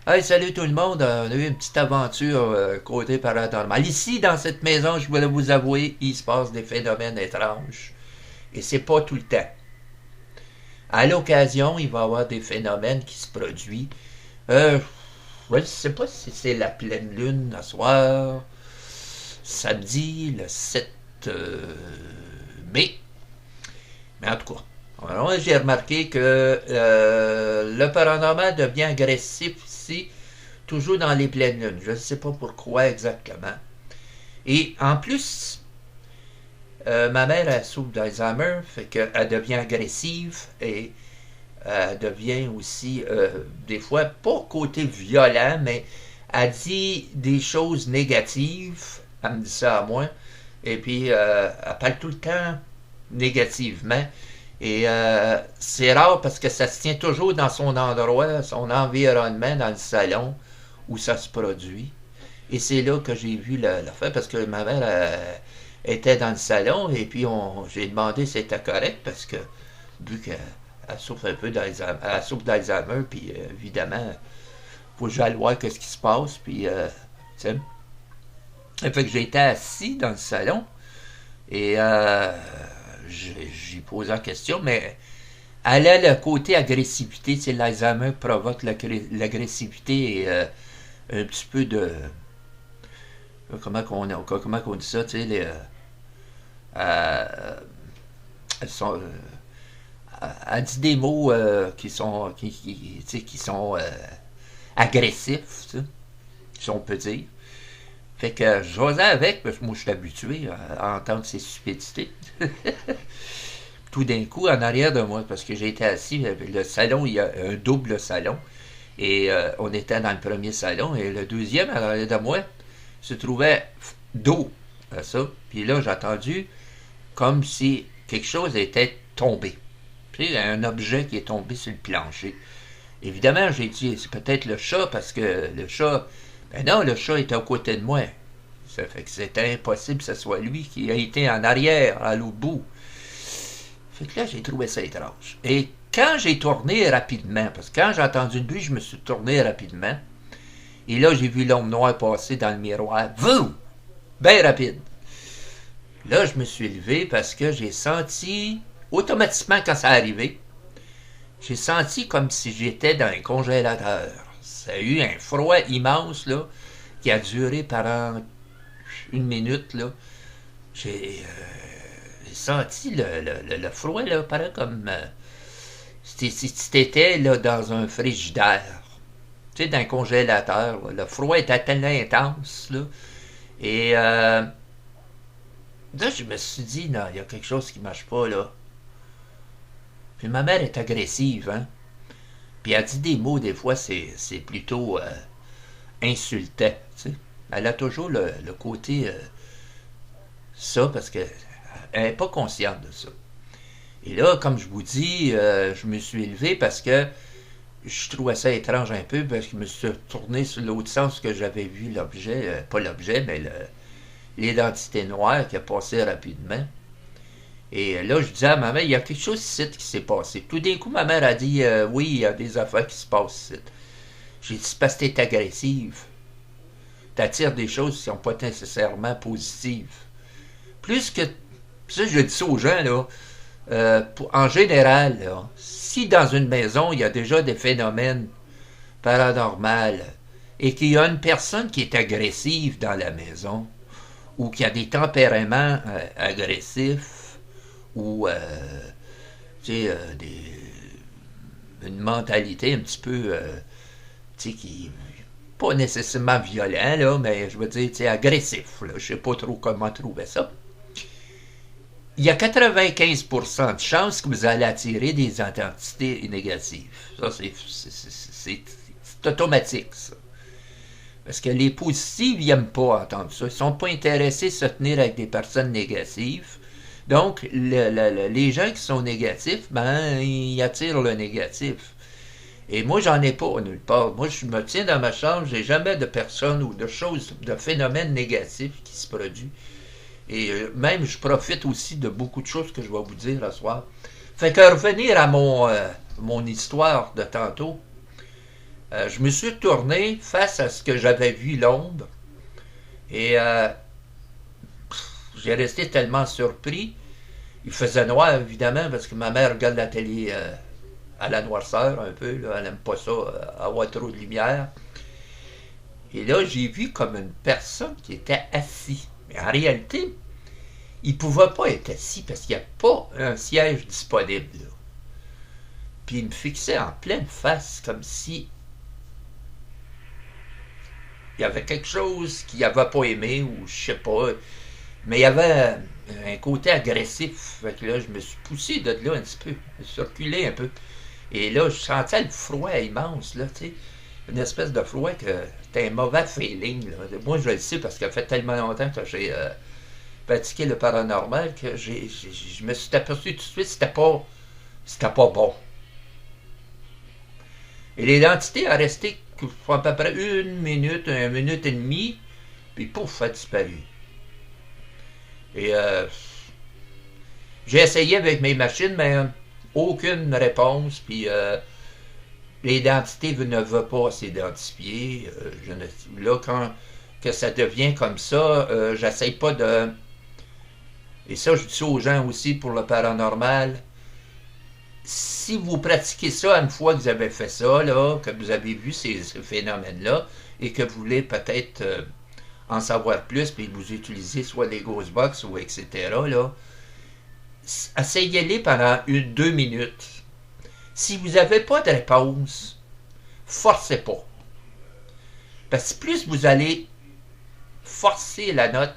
Hey, salut tout le monde, on a eu une petite aventure côté paranormal. Ici, dans cette maison, je voulais vous avouer, il se passe des phénomènes étranges. Et c'est pas tout le temps. À l'occasion, il va y avoir des phénomènes qui se produisent. Je ne sais pas si c'est la pleine lune à soir, samedi, le 7 mai. Mais en tout cas, alors, j'ai remarqué que le paranormal devient agressif ici, toujours dans les pleines lunes. Je ne sais pas pourquoi exactement. Et en plus, ma mère a souffre d'Alzheimer, fait qu'elle devient agressive et elle devient aussi, des fois, pas côté violent, mais elle dit des choses négatives. Elle me dit ça à moi. Et puis, elle parle tout le temps négativement. Et c'est rare parce que ça se tient toujours dans son endroit, son environnement, dans le salon où ça se produit. Et c'est là que j'ai vu l'affaire parce que ma mère était dans le salon et puis j'ai demandé si c'était correct parce que vu qu'elle souffre un peu d'Alzheimer, elle souffre d'Alzheimer, puis évidemment, il faut que j'aille voir ce qui se passe. Puis, tu sais. Fait que j'ai été assis dans le salon et j'ai posé la question, mais elle a le côté agressivité. L'Alzheimer provoque l'agressivité et un petit peu de. Comment qu'on dit ça? Euh, elles sont, elle dit des mots qui sont agressifs, si on peut dire. Fait que je jasais avec, parce que moi je suis habitué à entendre ces stupidités. Tout d'un coup, en arrière de moi, parce que j'ai été assis, le salon, il y a un double salon. Et on était dans le premier salon, et le deuxième, en arrière de moi, se trouvait dos à ça. Puis là, j'ai entendu comme si quelque chose était tombé. Puis un objet qui est tombé sur le plancher. Évidemment, j'ai dit, c'est peut-être le chat, parce que le chat. Ben non, le chat était à côté de moi. Ça fait que c'était impossible que ce soit lui qui a été en arrière, à l'autre bout. Fait que là, j'ai trouvé ça étrange. Et quand j'ai tourné rapidement, parce que quand j'ai entendu le bruit, je me suis tourné rapidement. Et là, j'ai vu l'ombre noire passer dans le miroir. Vous! Bien rapide. Là, je me suis levé parce que j'ai senti, automatiquement quand ça arrivé, j'ai senti comme si j'étais dans un congélateur. Ça a eu un froid immense, là, qui a duré pendant une minute, là. J'ai senti le froid, là, pareil comme si tu étais là, dans un frigidaire. Tu sais, dans un congélateur. Là. Le froid était tellement intense, là. Et là, je me suis dit, non, il y a quelque chose qui marche pas, là. Puis ma mère est agressive, hein. Puis elle dit des mots, des fois, c'est plutôt insultant, tu sais. Elle a toujours le côté ça, parce qu'elle n'est pas consciente de ça. Et là, comme je vous dis, je me suis élevé parce que je trouvais ça étrange un peu, parce que je me suis tourné sur l'autre sens que j'avais vu l'objet, pas l'objet, mais l'identité noire qui a passé rapidement. Et là, je disais à ma mère, il y a quelque chose ici qui s'est passé. Tout d'un coup, ma mère a dit, oui, il y a des affaires qui se passent ici. J'ai dit, c'est parce que t'es agressive. T'attires des choses qui sont pas nécessairement positives. Plus que, ça, je dis ça aux gens, là, en général, là, si dans une maison, il y a déjà des phénomènes paranormaux et qu'il y a une personne qui est agressive dans la maison, ou qui a des tempéraments agressifs, ou tu sais, une mentalité un petit peu, tu sais, qui pas nécessairement violent, là, mais je veux dire, tu sais, agressif, là, je sais pas trop comment trouver ça. Il y a 95% de chances que vous allez attirer des identités négatives. Ça, c'est automatique, ça. Parce que les positifs, ils n'aiment pas entendre ça. Ils ne sont pas intéressés à se tenir avec des personnes négatives. Donc, les gens qui sont négatifs, ben, ils attirent le négatif. Et moi, j'en ai pas nulle part. Moi, je me tiens dans ma chambre, j'ai jamais de personnes ou de choses, de phénomènes négatifs qui se produisent. Et même, je profite aussi de beaucoup de choses que je vais vous dire ce soir. Fait que revenir à mon histoire de tantôt, Je me suis tourné face à ce que j'avais vu l'ombre et j'ai resté tellement surpris. Il faisait noir, évidemment, parce que ma mère regarde la télé à la noirceur un peu. Là. Elle n'aime pas ça, avoir trop de lumière. Et là, j'ai vu comme une personne qui était assise. Mais en réalité, il ne pouvait pas être assis parce qu'il n'y a pas un siège disponible. Là. Puis il me fixait en pleine face comme si il y avait quelque chose qu'il n'avait pas aimé ou je sais pas. Mais il y avait un côté agressif. Fait que là, je me suis poussé de là un petit peu. Je me suis reculé un peu. Et là, je sentais le froid immense, là, tu sais. Une espèce de froid que c'était un mauvais feeling, là. Moi, je le sais parce que ça fait tellement longtemps que j'ai pratiqué le paranormal que je me suis aperçu tout de suite que c'était pas bon. Et l'identité a resté à peu près 1 minute, 1 minute et demie, puis pouf, a disparu. Et j'ai essayé avec mes machines, mais aucune réponse, puis l'identité ne veut pas s'identifier. Là, quand que ça devient comme ça, j'essaye pas de... Et ça, je dis ça aux gens aussi pour le paranormal. Si vous pratiquez ça une fois que vous avez fait ça, là, que vous avez vu ces phénomènes-là, et que vous voulez peut-être en savoir plus, puis vous utilisez soit les Ghostbox ou etc., là, essayez-les pendant 2 minutes. Si vous n'avez pas de réponse, forcez pas. Parce que plus vous allez forcer la note,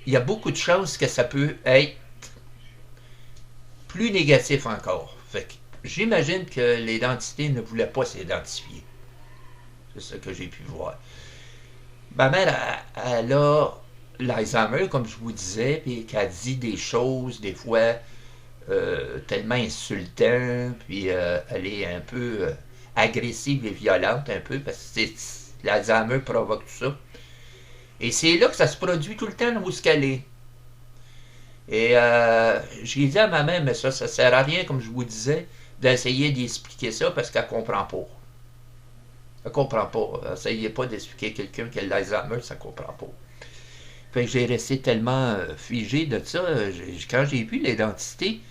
il y a beaucoup de chances que ça peut être plus négatif encore. Fait que j'imagine que l'identité ne voulait pas s'identifier. C'est ça que j'ai pu voir. Ma mère, elle a l'Alzheimer, comme je vous disais, puis qu'elle dit des choses, des fois, tellement insultantes, puis elle est un peu agressive et violente, un peu, parce que l'Alzheimer provoque tout ça. Et c'est là que ça se produit tout le temps où ce qu'elle est. Et j'ai dit à ma mère, mais ça sert à rien, comme je vous disais, d'essayer d'expliquer ça parce qu'elle comprend pas. Elle comprend pas. Essayez pas d'expliquer à quelqu'un qui a l'Alzheimer, ça comprend pas. Fait que j'ai resté tellement figé de ça. Quand j'ai vu l'identité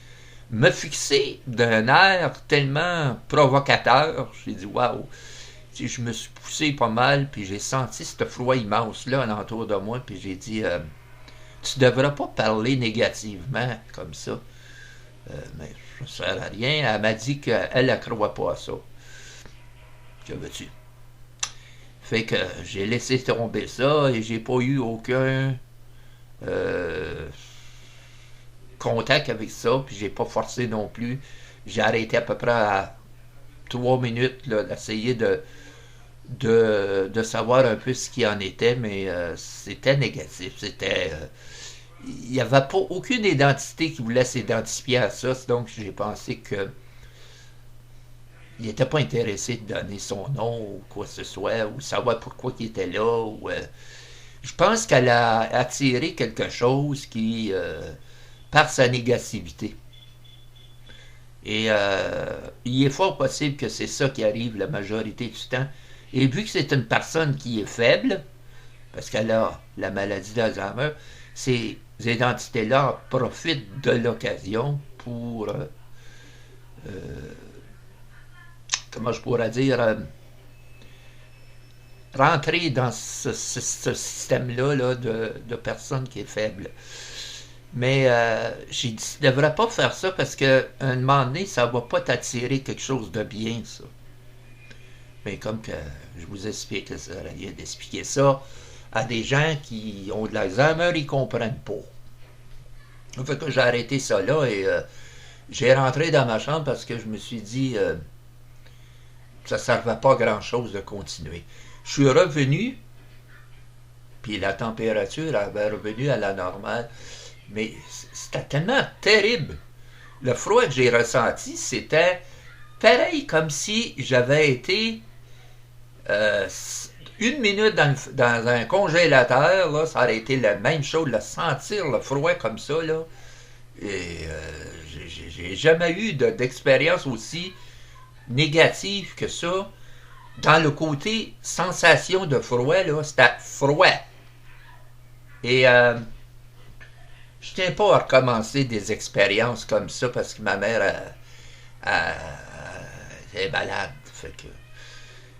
me fixer d'un air tellement provocateur, j'ai dit waouh. Je me suis poussé pas mal, puis j'ai senti ce froid immense-là alentour de moi, puis j'ai dit tu devrais pas parler négativement comme ça. Mais ça sert à rien. Elle m'a dit qu'elle ne croit pas à ça. Que veux-tu? Fait que j'ai laissé tomber ça et j'ai pas eu aucun contact avec ça, puis j'ai pas forcé non plus. J'ai arrêté à peu près à 3 minutes là, d'essayer de savoir un peu ce qu'il en était, mais c'était négatif. C'était... il n'y avait pas aucune identité qui voulait s'identifier à ça, donc j'ai pensé que il n'était pas intéressé de donner son nom ou quoi que ce soit, ou savoir pourquoi il était là. Ou, je pense qu'elle a attiré quelque chose qui, par sa négativité. Et il est fort possible que c'est ça qui arrive la majorité du temps. Et vu que c'est une personne qui est faible, parce qu'elle a la maladie d'Alzheimer, ces identités-là profitent de l'occasion pour, comment je pourrais dire, rentrer dans ce système-là là, de personnes qui est faible. Mais j'ai dit, tu ne devrais pas faire ça parce qu'à un moment donné, ça ne va pas t'attirer quelque chose de bien, ça. Mais comme que je vous explique, ça sert à rien d'expliquer ça à des gens qui ont de l'Alzheimer, ils ne comprennent pas. Fait que j'ai arrêté ça là et j'ai rentré dans ma chambre parce que je me suis dit ça ne servait pas à grand-chose de continuer. Je suis revenu, puis la température avait revenu à la normale, mais c'était tellement terrible. Le froid que j'ai ressenti, c'était pareil comme si j'avais été 1 minute dans un congélateur, là, ça aurait été la même chose, de sentir le froid comme ça, là. Et j'ai jamais eu d'expérience aussi négative que ça. dans le côté sensation de froid, là, c'était froid. Et je tiens pas à recommencer des expériences comme ça parce que ma mère est malade. Fait que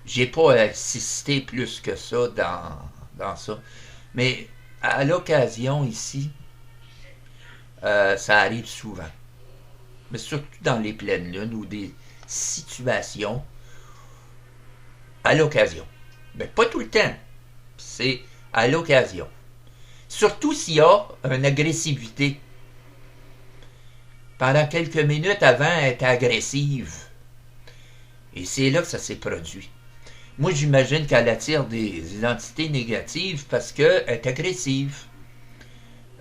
j'ai pas insisté plus que ça dans ça. Mais à l'occasion ici, ça arrive souvent. Mais surtout dans les pleines lunes ou des situations à l'occasion. Mais pas tout le temps. C'est à l'occasion. Surtout s'il y a une agressivité. Pendant quelques minutes avant, elle était agressive. Et c'est là que ça s'est produit. Moi, j'imagine qu'elle attire des identités négatives parce qu'elle est agressive.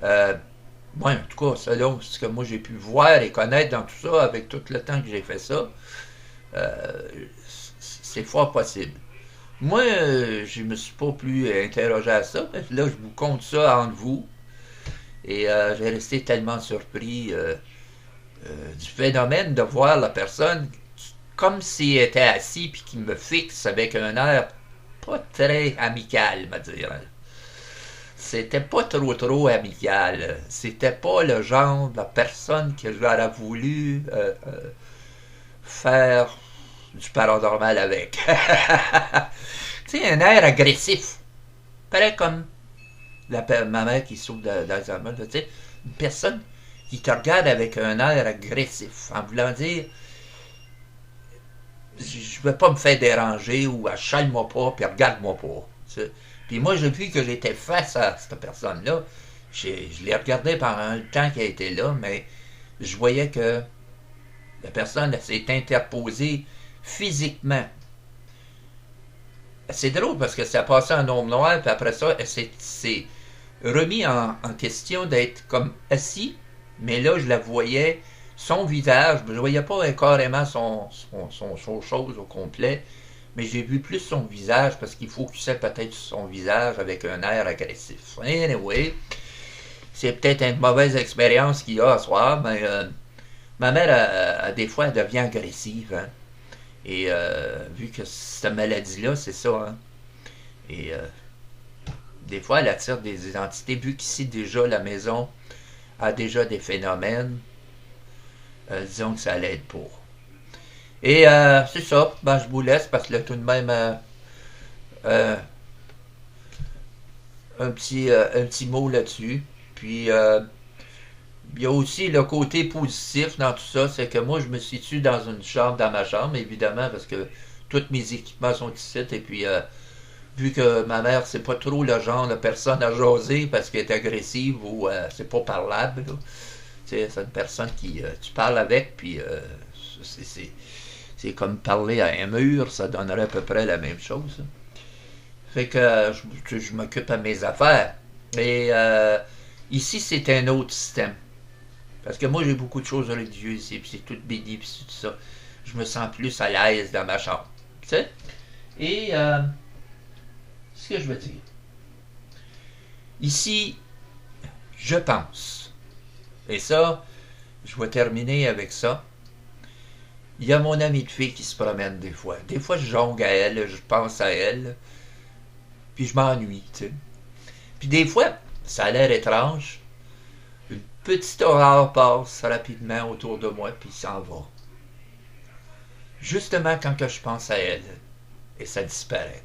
Moi, en tout cas, selon ce que moi j'ai pu voir et connaître dans tout ça, avec tout le temps que j'ai fait ça, c'est fort possible. Moi, je me suis pas plus interrogé à ça. Là, je vous compte ça entre vous. Et j'ai resté tellement surpris du phénomène de voir la personne comme s'il était assis puis qu'il me fixe avec un air pas très amical, me dire. C'était pas trop amical. C'était pas le genre de personne que j'aurais voulu faire du paranormal avec. Tu sais, un air agressif. Pareil comme ma mère qui souffre d'Alzheimer. Tu sais, une personne qui te regarde avec un air agressif, en voulant dire je veux pas me faire déranger ou achale-moi pas, puis regarde-moi pas. Tu sais. Puis moi, depuis que j'étais face à cette personne-là, je l'ai regardé pendant le temps qu'elle était là, mais je voyais que la personne s'est interposée physiquement. C'est drôle parce que ça a passé en ombre noire, puis après ça, elle s'est remis en question d'être comme assis, mais là, je la voyais, son visage, je ne voyais pas carrément son chose au complet, mais j'ai vu plus son visage parce qu'il focusait peut-être sur son visage avec un air agressif. Anyway, c'est peut-être une mauvaise expérience qu'il y a à soir, mais ma mère, des fois, elle devient agressive. Hein? Et vu que cette maladie-là, c'est ça. Hein? Et des fois, elle attire des identités. Vu qu'ici, déjà, la maison a déjà des phénomènes, disons que ça l'aide pour. Et c'est ça. Ben, je vous laisse parce que là, tout de même, un petit mot là-dessus. Puis, il y a aussi le côté positif dans tout ça, c'est que moi, je me situe dans une chambre, dans ma chambre, évidemment, parce que tous mes équipements sont ici. Et puis, vu que ma mère, c'est pas trop le genre de personne à jaser parce qu'elle est agressive ou c'est pas parlable. C'est une personne qui tu parles avec, puis c'est comme parler à un mur, ça donnerait à peu près la même chose. Fait que je m'occupe à mes affaires. Et ici, c'est un autre système. Parce que moi, j'ai beaucoup de choses religieuses ici, puis c'est tout béni, puis c'est tout ça. Je me sens plus à l'aise dans ma chambre. Tu sais? Et ce que je veux dire. Ici, je pense. Et ça, je vais terminer avec ça. Il y a mon amie de fille qui se promène des fois. Des fois, je jongle à elle, je pense à elle, puis je m'ennuie, tu sais. Puis des fois, ça a l'air étrange, une petite horreur passe rapidement autour de moi, puis s'en va. Justement quand que je pense à elle, et ça disparaît.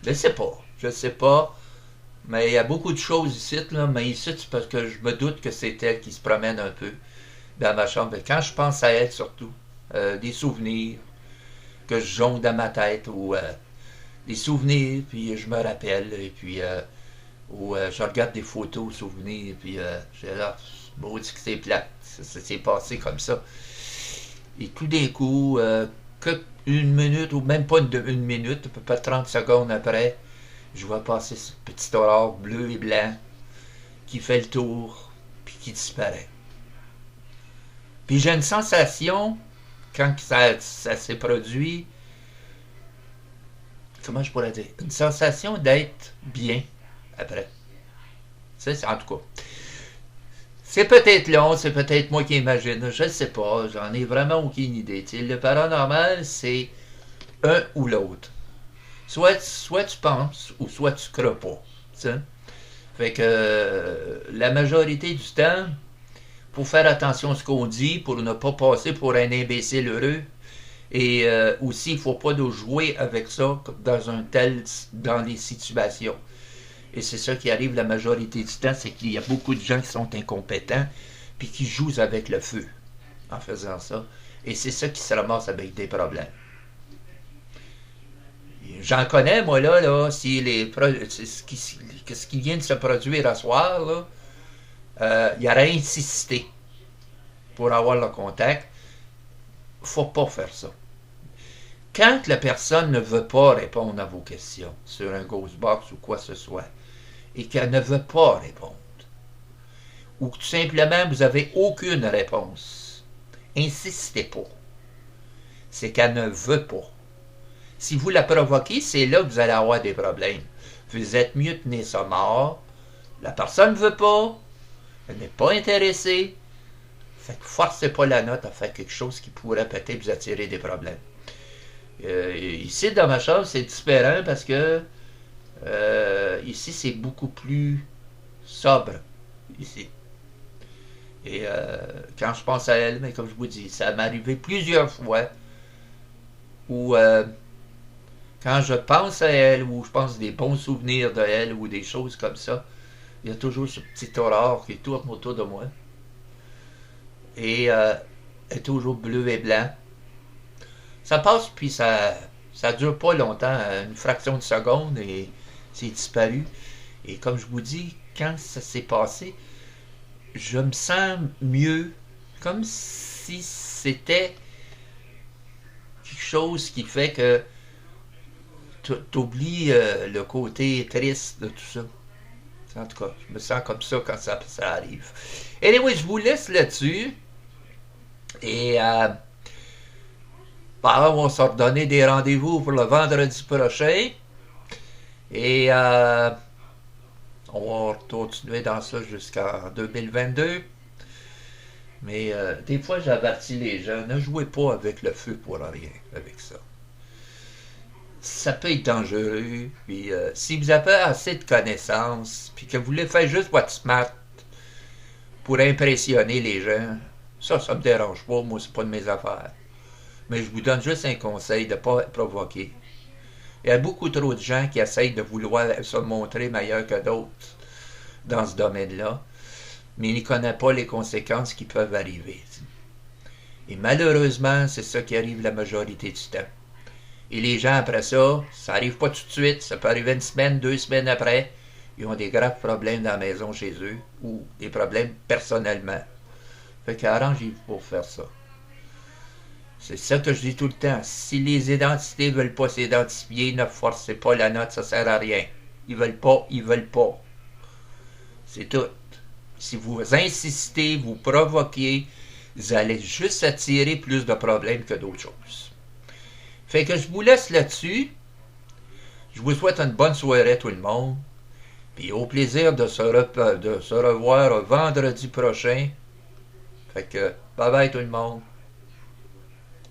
Je sais pas, mais il y a beaucoup de choses ici, là, mais ici, c'est parce que je me doute que c'est elle qui se promène un peu dans ma chambre. Quand je pense à elle, surtout, des souvenirs que je jongle dans ma tête, ou des souvenirs, puis je me rappelle, et puis ou je regarde des photos, souvenirs, puis j'ai là, maudit que c'est plate, ça s'est passé comme ça. Et tout d'un coup, que une minute, ou même pas une minute, à peu près 30 secondes après, je vois passer ce petit aurore bleu et blanc qui fait le tour, puis qui disparaît. Puis j'ai une sensation, quand ça s'est produit, comment je pourrais dire, une sensation d'être bien après. C'est en tout cas. C'est peut-être long, c'est peut-être moi qui imagine, je ne sais pas, j'en ai vraiment aucune idée. T'sais, le paranormal, c'est un ou l'autre. Soit tu penses, ou soit tu crois pas. T'sais? Fait que la majorité du temps, faut faire attention à ce qu'on dit pour ne pas passer pour un imbécile heureux. Et aussi, il ne faut pas nous jouer avec ça dans les situations. Et c'est ça qui arrive la majorité du temps, c'est qu'il y a beaucoup de gens qui sont incompétents puis qui jouent avec le feu en faisant ça. Et c'est ça qui se ramasse avec des problèmes. J'en connais, moi, si ce qui vient de se produire à soir, là, il aurait insisté pour avoir le contact. Faut pas faire ça. Quand la personne ne veut pas répondre à vos questions sur un Ghostbox ou quoi que ce soit, et qu'elle ne veut pas répondre, ou que tout simplement vous n'avez aucune réponse, insistez pas. C'est qu'elle ne veut pas. Si vous la provoquez, c'est là que vous allez avoir des problèmes. Vous êtes mieux tenir ça mort. La personne ne veut pas. Elle n'est pas intéressée. Fait que forcez pas la note à faire quelque chose qui pourrait peut-être vous attirer des problèmes. Ici, dans ma chambre, c'est différent parce que ici, c'est beaucoup plus sobre. Ici. Et quand je pense à elle, mais comme je vous dis, ça m'est arrivé plusieurs fois où quand je pense à elle, ou je pense des bons souvenirs de elle, ou des choses comme ça, il y a toujours ce petit aurore qui tourne autour de moi. Et elle est toujours bleu et blanc. Ça passe, puis ça dure pas longtemps, une fraction de seconde, et c'est disparu. Et comme je vous dis, quand ça s'est passé, je me sens mieux, comme si c'était quelque chose qui fait que t'oublies le côté triste de tout ça. En tout cas, je me sens comme ça quand ça arrive. Anyway, je vous laisse là-dessus. Et on va se redonner des rendez-vous pour le vendredi prochain. Et on va continuer dans ça jusqu'en 2022. Mais des fois, j'avertis les gens, ne jouez pas avec le feu pour rien avec ça. Ça peut être dangereux. Puis si vous avez assez de connaissances, puis que vous voulez faire juste votre smart pour impressionner les gens, ça me dérange pas. Moi, c'est pas de mes affaires. Mais je vous donne juste un conseil de ne pas provoquer. Il y a beaucoup trop de gens qui essayent de vouloir se montrer meilleurs que d'autres dans ce domaine-là, mais ils ne connaissent pas les conséquences qui peuvent arriver. Et malheureusement, c'est ça qui arrive la majorité du temps. Et les gens, après ça n'arrive pas tout de suite, ça peut arriver une semaine, 2 semaines après, ils ont des graves problèmes dans la maison chez eux, ou des problèmes personnellement. Fait qu'arrangez-vous pour faire ça. C'est ça que je dis tout le temps. Si les identités ne veulent pas s'identifier, ne forcez pas la note, ça ne sert à rien. Ils veulent pas, ils veulent pas. C'est tout. Si vous insistez, vous provoquez, vous allez juste attirer plus de problèmes que d'autres choses. Fait que je vous laisse là-dessus. Je vous souhaite une bonne soirée tout le monde. Puis au plaisir de se revoir vendredi prochain. Fait que bye bye tout le monde.